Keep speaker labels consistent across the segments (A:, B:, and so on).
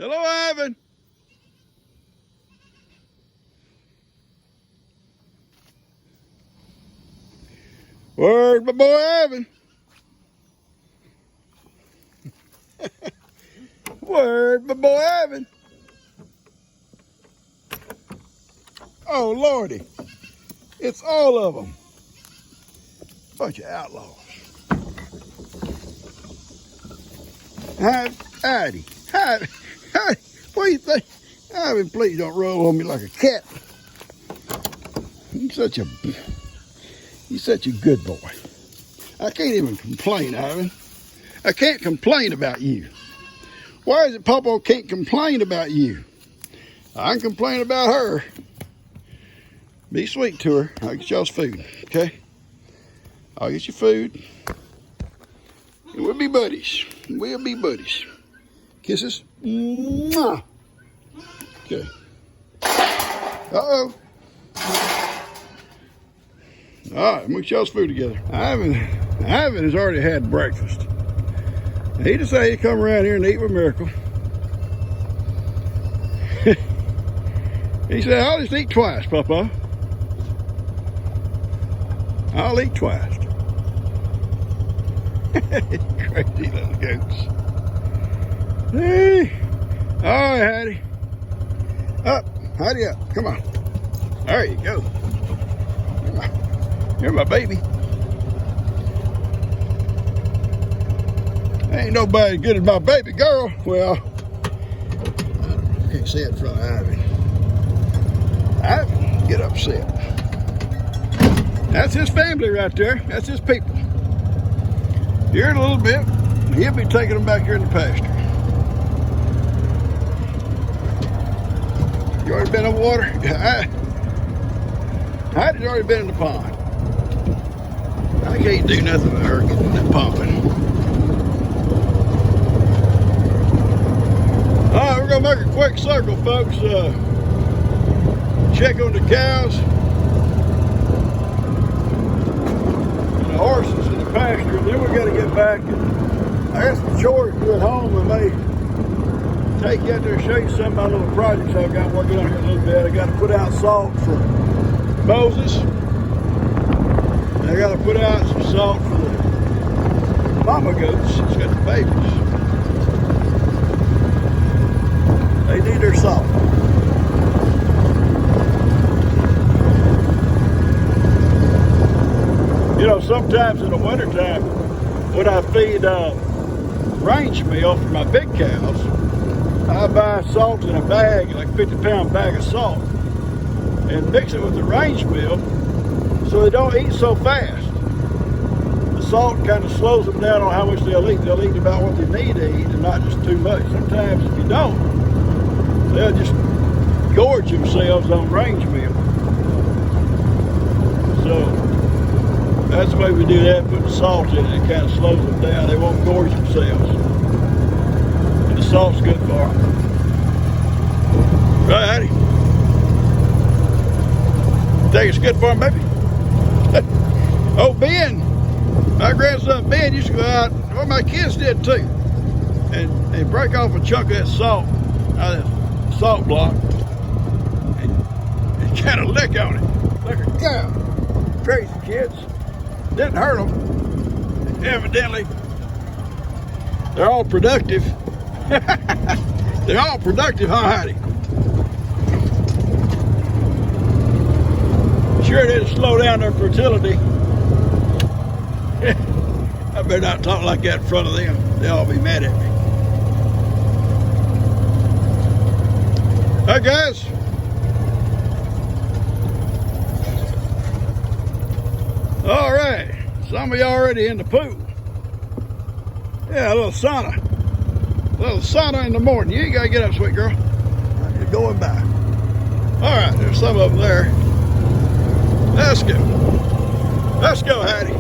A: Hello, Ivan. Where's my boy Ivan? Where's my boy Ivan? Oh, Lordy. It's all of them. Bunch of outlaws. Howdy. Howdy. What do you think? Ivan, please don't roll on me like a cat. You're such a good boy. I can't even complain, Ivan. I can't complain about you. Why is it Papa can't complain about you? I can complain about her. Be sweet to her. I'll get y'all's food, okay? I'll get you food. And we'll be buddies. We'll be buddies. Kisses. Mwah. Okay. Uh-oh. All right, we'll get y'all's food together. Ivan has already had breakfast. He decided to come around here and eat with Miracle. He said, I'll just eat twice, Papa. I'll eat twice. Crazy little goats. Hey. All right, Hattie. Up. Hattie up. Come on. There you go. You're my baby. Ain't nobody as good as my baby girl. Well, I can't say it in front of Ivy. Ivy, get upset. That's his family right there. That's his people. Here in a little bit, he'll be taking them back here in the pasture. You already been on water? Ivy's already been in the pond. I can't do nothing with her getting in that pond. All right, we're gonna make a quick circle, folks. Check on the cows and the horses in the pasture, and then we gotta get back. And I got some chores to do at home. I may take you out there and show you some of my little projects I've got working on here a little bit. I gotta put out salt for Moses. I gotta put out some salt for the mama goats. She's got the babies. They need their salt. You know, sometimes in the wintertime, when I feed range meal for my big cows, I buy salt in a bag, like a 50-pound bag of salt, and mix it with the range meal so they don't eat so fast. The salt kind of slows them down on how much they'll eat. They'll eat about what they need to eat and not just too much. Sometimes if you don't, they'll just gorge themselves on range meal. So that's the way we do that, put the salt in it. It kind of slows them down. They won't gorge themselves. And the salt's good for them. Right, Hattie? Think it's good for them, baby? Oh, Ben, my grandson Ben used to go out, well, my kids did too, and break off a chunk of that salt out of that salt block and kind of lick on it like a cow. Crazy kids. Didn't hurt them. Evidently, they're all productive. They're all productive, huh, Heidi? Sure did slow down their fertility. I better not talk like that in front of them. They'll all be mad at me. Hi, guys. All right. Some of y'all already in the pool. Yeah, a little sauna. A little sauna in the morning. You ain't got to get up, sweet girl. I'm just going by. All right, there's some of them there. Let's go. Let's go, Hattie.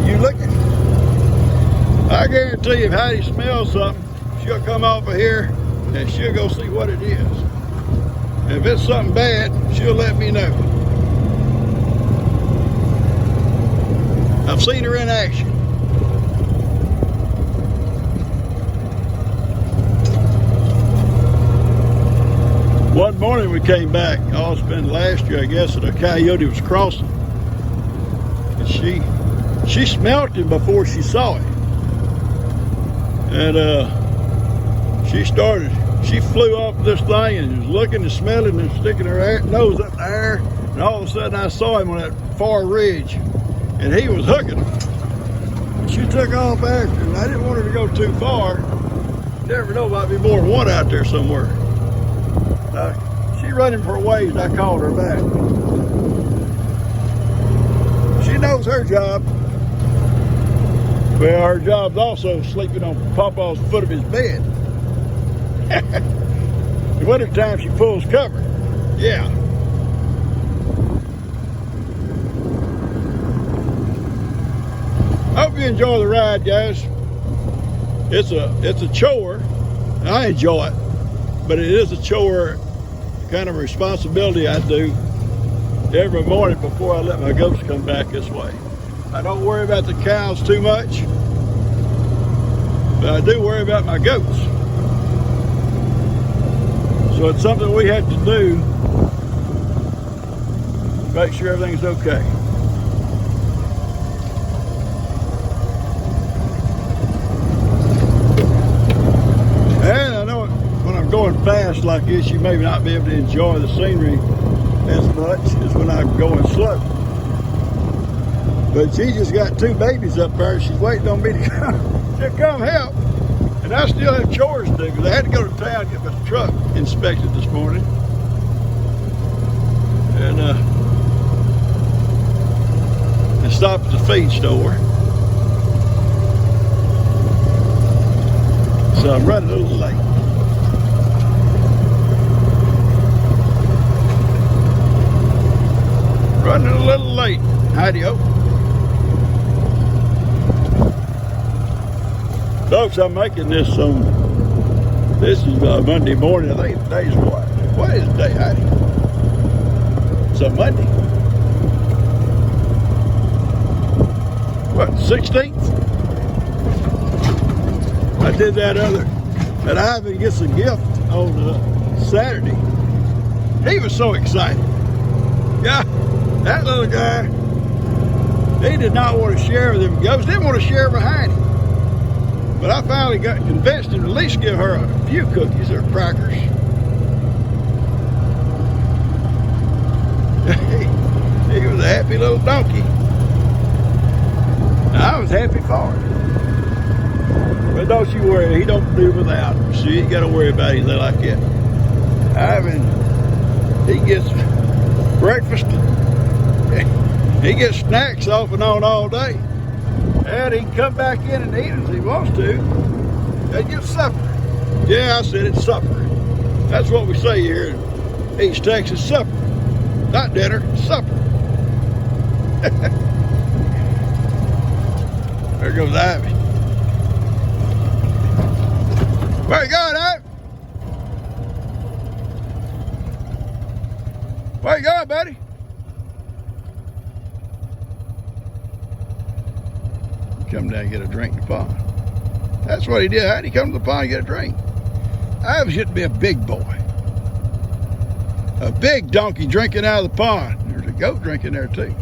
A: You looking? I guarantee you if Hattie smells something, she'll come off of here and she'll go see what it is. And if it's something bad, she'll let me know. I've seen her in action. morning we came back. Oh, it's been last year, I guess, that a coyote was crossing. And she smelt him before she saw him. And she flew off this thing and was looking and smelling and sticking her nose up in the air. And all of a sudden I saw him on that far ridge and he was hooking her. She took off after him. I didn't want her to go too far. You never know, might be more than one out there somewhere. She running for a ways, I called her back. She knows her job. Well, her job's also sleeping on Papa's foot of his bed. In wintertime, she pulls cover. Yeah. Hope you enjoy the ride, guys. It's a chore. I enjoy it, but it is a chore, kind of responsibility I do every morning before I let my goats come back this way. I don't worry about the cows too much, but I do worry about my goats. So it's something we have to do to make sure everything's okay. And I know when I'm going fast like this, you may not be able to enjoy the scenery as much as when I'm going slow. But she just got two babies up there. She's waiting on me to come help. And I still have chores to do because I had to go to town and get my truck inspected this morning. And stop at the feed store. So I'm running a little late. Running a little late. Howdy-ho. Folks, I'm making this this is Monday morning. I think today's what? What is the day, Heidi? It's a Monday. What, 16th? I did that Ivan gets a gift on Saturday. He was so excited. Yeah, that little guy, he did not want to share with him goats. Didn't want to share behind him. But I finally got convinced him to at least give her a few cookies or crackers. He was a happy little donkey. I was happy for him. But don't you worry, he don't do without. So you ain't got to worry about anything like that. Ivan, he gets breakfast. He gets snacks off and on all day. And he can come back in and eat if he wants to. And get supper. Yeah, I said it's supper. That's what we say here in East Texas, supper. Not dinner, supper. There goes Ivy. Where you going, Ivy? Where you going, buddy? Come down and get a drink in the pond. That's what he did. How'd he come to the pond and get a drink? Ivy should be a big boy. A big donkey drinking out of the pond. There's a goat drinking there too.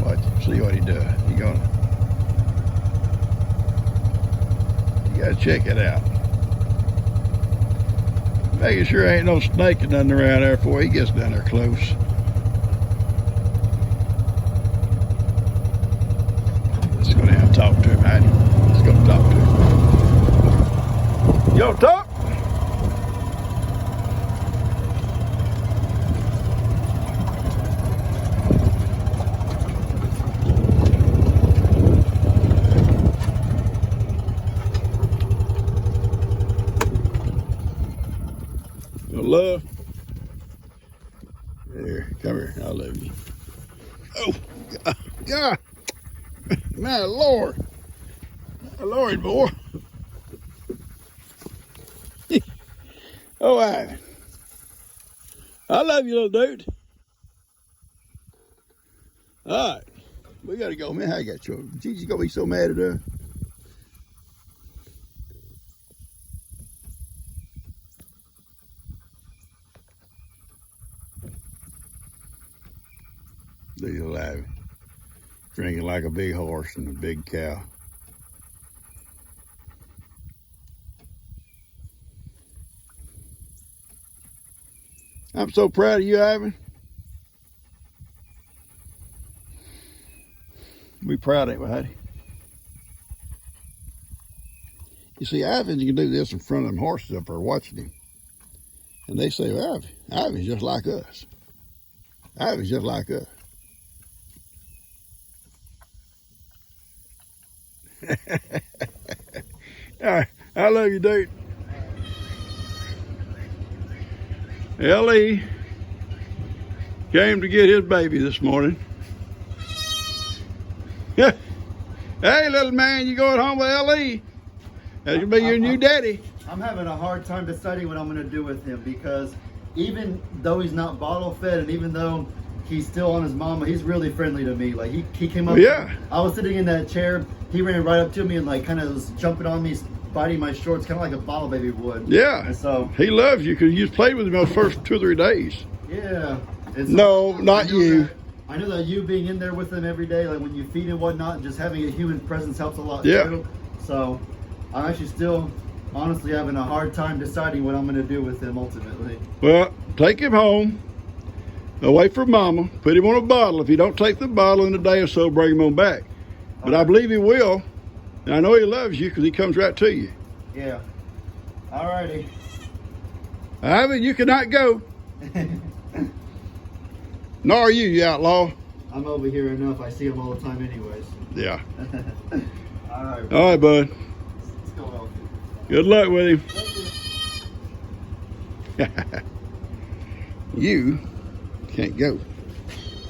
A: Watch, see what he does. You gotta check it out. Making sure ain't no snake or nothing around there before he gets down there close. Let's go down and talk to him, Heidi. Let's go talk to him. You wanna talk? Love. Here, come here. I love you. Oh, God. My Lord. My Lord, boy. Oh, I love you, little dude. All right. We got to go, man. I got you. Gigi's going to be so mad at her. you alive. Drinking like a big horse and a big cow. I'm so proud of you, Ivan. We proud of it, buddy. You see, Ivan, you can do this in front of them horses up there watching him. And they say, well, Ivan's just like us. Ivan's just like us. I love you, dude. Ellie came to get his baby this morning. Hey, little man, you going home with Ellie? That's gonna be your new daddy.
B: I'm having a hard time deciding what I'm going to do with him, because even though he's not bottle fed and even though he's still on his mama, he's really friendly to me. Like he came up.
A: Yeah.
B: I was sitting in that chair. He ran right up to me and like kind of was jumping on me, biting my shorts, kind of like a bottle baby would.
A: Yeah.
B: And so
A: he loves you because you played with him those first 2 or 3 days.
B: Yeah. And so
A: No, not you.
B: I know that you being in there with him every day, like when you feed and whatnot, just having a human presence helps a lot too. So I'm actually still honestly having a hard time deciding what I'm going to do with him ultimately.
A: Well, take him home, away from mama, put him on a bottle. If you don't take the bottle in a day or so, bring him on back. But I believe he will. And I know he loves you because he comes right to you.
B: Yeah. Alrighty.
A: Ivan, you cannot go. Nor are you, you outlaw.
B: I'm over here enough. I see him all the time anyways.
A: Yeah.
B: Alright.
A: All right, bud.
B: Let's go out.
A: Good luck with him. You can't go.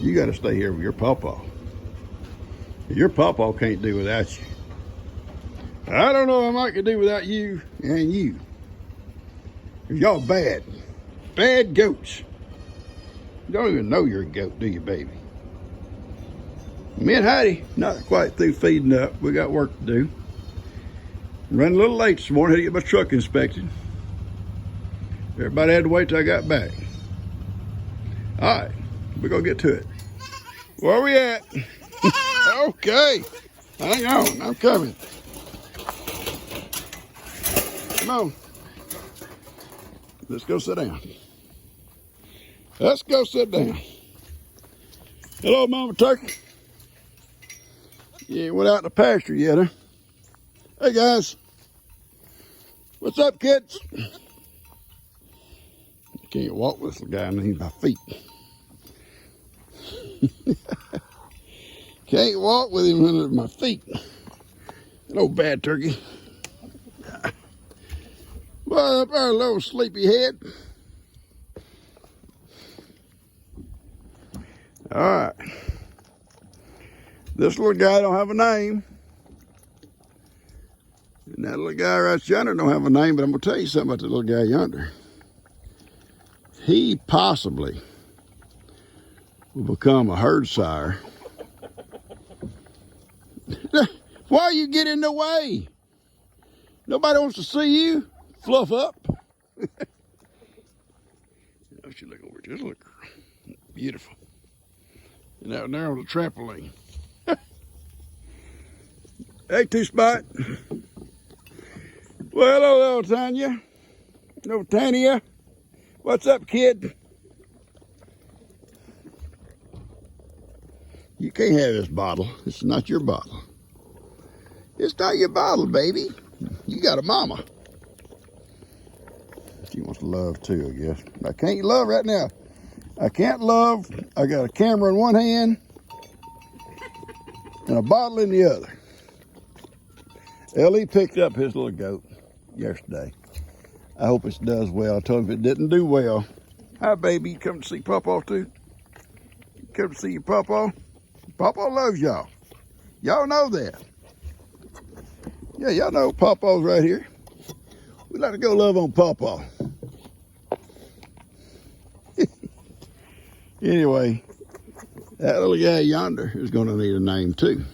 A: You got to stay here with your pawpaw. Your pawpaw can't do without you. I don't know what I could do without you and you. Y'all bad. Bad goats. You don't even know you're a goat, do you, baby? Me and Heidi, not quite through feeding up. We got work to do. Running a little late this morning. Had to get my truck inspected. Everybody had to wait till I got back. All right, we're gonna get to it. Where are we at? Okay, hang on, I'm coming. Come on. Let's go sit down. Let's go sit down. Hello, Mama Turkey. You ain't went out in the pasture yet, huh? Hey, guys. What's up, kids? I can't walk with this guy underneath my feet. Can't walk with him under my feet. Hello, bad turkey. Well, up there, little sleepy head. All right. This little guy don't have a name. And that little guy right yonder don't have a name, but I'm going to tell you something about the little guy yonder. He possibly will become a herd sire. Why you get in the way? Nobody wants to see you fluff up. I should look over just look beautiful. And out there on the trampoline. Hey, Two-Spot. Well, hello, little Tanya. Little Tanya. What's up, kid? You can't have this bottle. It's not your bottle. It's not your bottle, baby. You got a mama. She wants love too, I guess. I can't love right now. I can't love. I got a camera in one hand and a bottle in the other. Ellie picked up his little goat yesterday. I hope it does well. I told him if it didn't do well. Hi, baby. You come to see Pawpaw too? You come to see your Pawpaw? Pawpaw loves y'all. Y'all know that. Yeah, y'all know Pawpaw's right here. We like to go love on Pawpaw. Anyway, that little guy yonder is going to need a name too.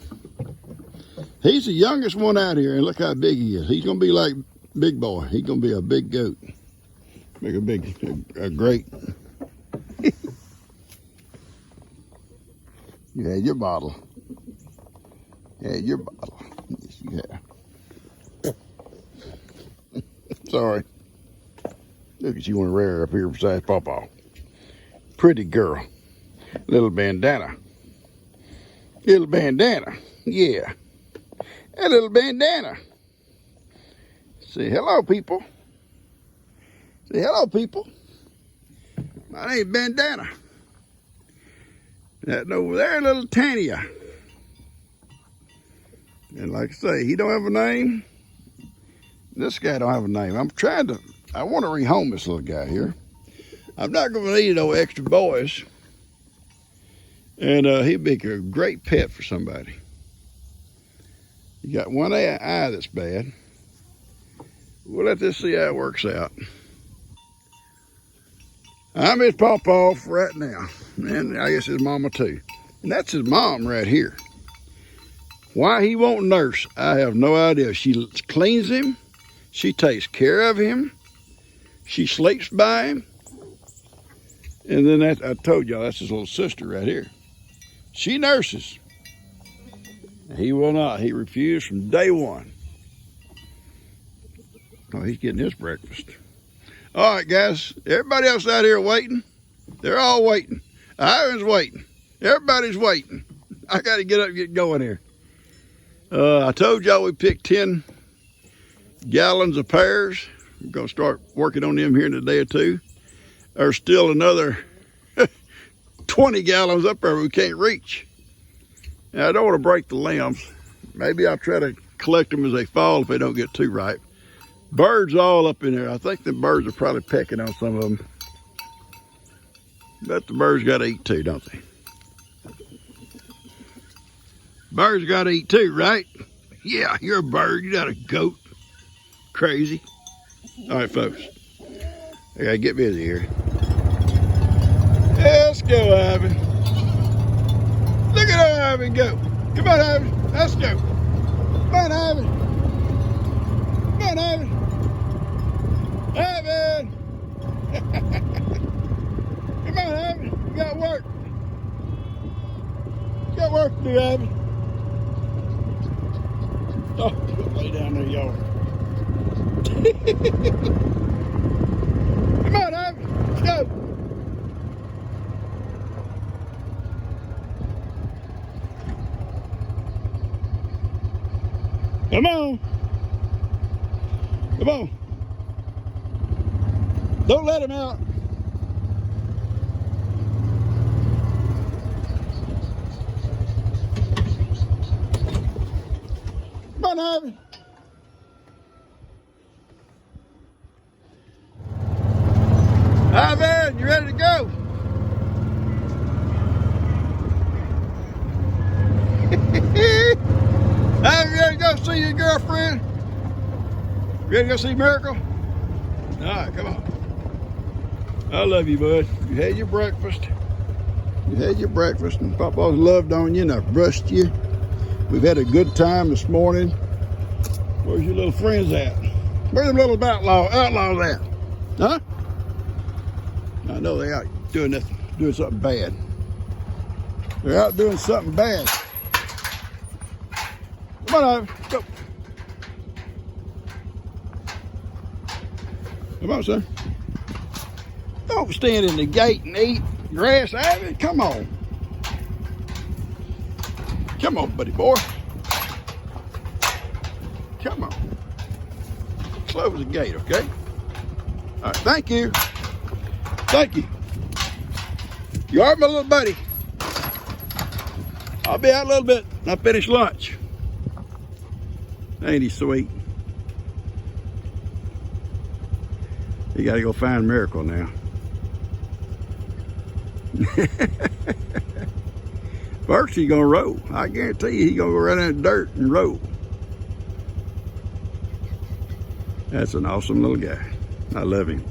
A: He's the youngest one out here, and look how big he is. He's going to be like Big Boy. He's going to be a big goat. Make a great. You had your bottle. You had your bottle. Yes, you have. Sorry. Look at you, one rare up here beside Pawpaw. Pretty girl. Little bandana. Little bandana. Yeah. A little bandana. Say hello, people. Say hello, people. My name's Bandana. That over there, little Tanya. And like I say, he don't have a name. This guy don't have a name. I want to rehome this little guy here. I'm not going to need no extra boys. And he'd be a great pet for somebody. You got one eye that's bad. We'll let this see how it works out. I'm his pawpaw for right now. And I guess his mama too. And that's his mom right here. Why he won't nurse, I have no idea. She cleans him. She takes care of him. She sleeps by him. And then I told y'all, that's his little sister right here. She nurses. He will not. He refused from day one. Oh, he's getting his breakfast. All right, guys. Everybody else out here waiting? They're all waiting. Ivan's waiting. Everybody's waiting. I got to get up and get going here. I told y'all we picked 10 gallons of pears. We're going to start working on them here in a day or two. There's still another 20 gallons up there we can't reach. Now, I don't want to break the limbs. Maybe I'll try to collect them as they fall if they don't get too ripe. Birds all up in there. I think the birds are probably pecking on some of them. But the birds got to eat too, don't they? Birds got to eat too, right? Yeah, you're a bird. You're not a goat. Crazy. All right, folks. I got to get busy here. Let's go, Ivan. Look at Ivan go. Come on, Ivan. Let's go. Come on, Ivan. Come on, Ivan. Ivan. Come on, Ivan. You got work. You got work to do, Ivan. Oh, lay down there, y'all. Come on, Ivan. Let's go. Come on. Come on. Don't let him out. Come on, Ivan. Ivan, you ready to go? Ivan, you ready to go see your girlfriend? Ready to go see Miracle? All right, come on. I love you, bud. You had your breakfast. You had your breakfast, and Papa's loved on you, and I've brushed you. We've had a good time this morning. Where's your little friends at? Where's them little outlaws at? Huh? I know they're out doing something bad. They're out doing something bad. Come on, Ivan. Go. Come on, son. Don't stand in the gate and eat grass, Ivan. Come on. Come on, buddy boy. Come on. Close the gate, okay? All right, thank you. Thank you. You are my little buddy. I'll be out a little bit. I'll finish lunch. Ain't he sweet? You gotta go find Miracle now. First he's gonna roll. I guarantee you he's gonna go right in the dirt and roll. That's an awesome little guy. I love him.